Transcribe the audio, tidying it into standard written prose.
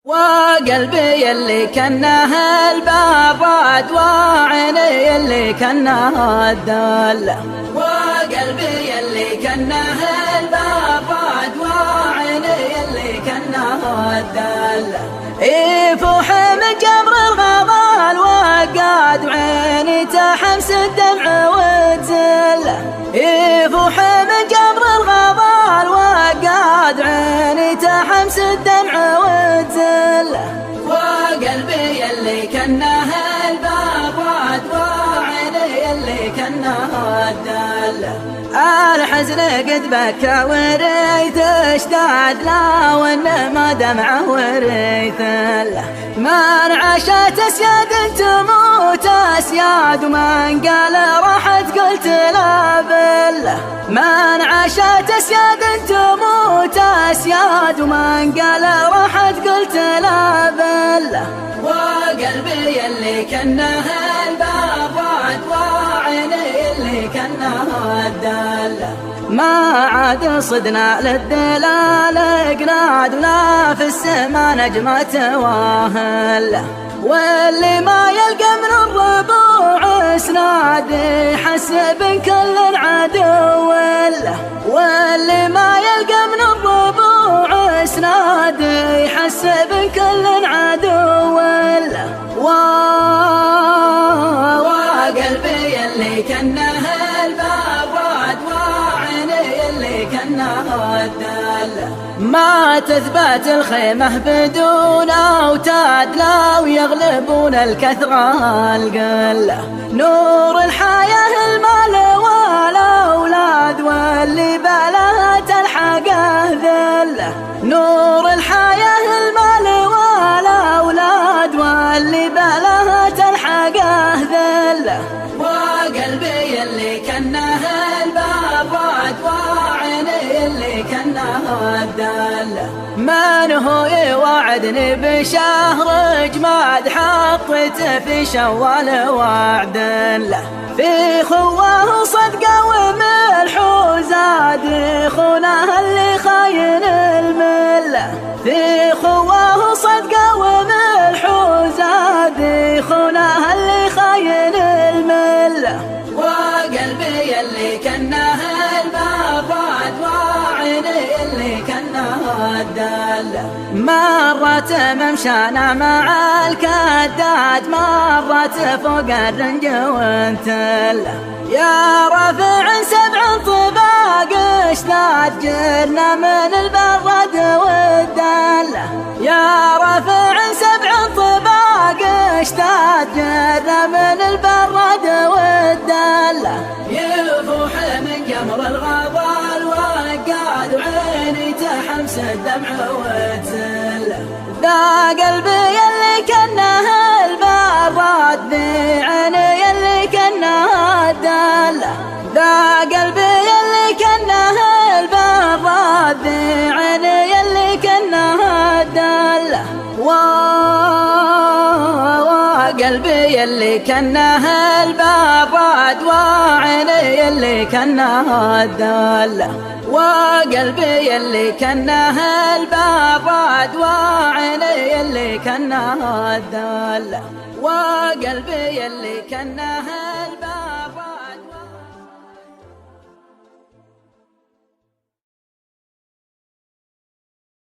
وقلبي اللي كنه البراد وعيني اللي كنه الدلة، وقلبي اللي كنه البراد وعيني اللي كنه الدلة، يفوح من جمر الغضال وقاد وعيني تحمس الدمع وتزله، يفوح من جمر الغضال وقاد وعيني تحمس الدمع وتزله، وقلبي اللي كنه البراد وعيني اللي كنه الدلة، الحزن قد بكى وريت اشتاد له وانه ما دمعه وريت له، من عاشت اسياد تموت اسياد ومن قال راحت قلت لا بالله، من عاشت اسياد تموت اسياد ومن قال راحت قلت لا بالله، وقلبي اللي كنه البراد وعيني اللي كنه الدلة، ما عاد صدنا للدلال قناد ولا في السما نجمة واهله، واللي ما يلقى من الربوع اسناد يحسب كل عدو له، واللي ما يلقى من الربوع اسناد يحسب كل عدو له، وقلبي اللي كنه البراد وعيني اللي كنه الدلة، ما تثبت الخيمة بدون أوتاد لو يغلبون الكثرة القلة، نور الحياة المال والأولاد واللي بلا تلحقه ذلة، نور الحياة المال والأولاد واللي بلا تلحقه ذلة، وقلبي اللي كنه البراد وعيني اللي كنه الدلة، من هو يوعدني بشهر جماد حطيته في شوال وعد له، في خواه صدقه وملح وزاد خونه اللي خاين المله، في خواه صدقه وملح وزاد خونه اللي خاين المله، وقلبي اللي كنه البراد وعيني اللي كنه الدلة، مرت ممشانا مع الكداد مرت فوق الرنج وانتله، يا رافع 7 طباق اشتاد جرنا من البرد والدلة، يا رافع 7 طباق اشتاد جرنا من البرد والدلة، يفوح من جمر الغضال وقاد وعيني تحمس الدمع وتزله، ذا قلبي اللي كنه البراد ذي عيني اللي كنه الدلة، ذا قلبي اللي كنه البراد ذي عيني اللي كنه الدلة، وقلبي اللي كنه البراد وعيني اللي كنه الدلة، وقلبي اللي كنه البراد وعيني اللي كنه الدلة، وقلبي اللي كنه البراد.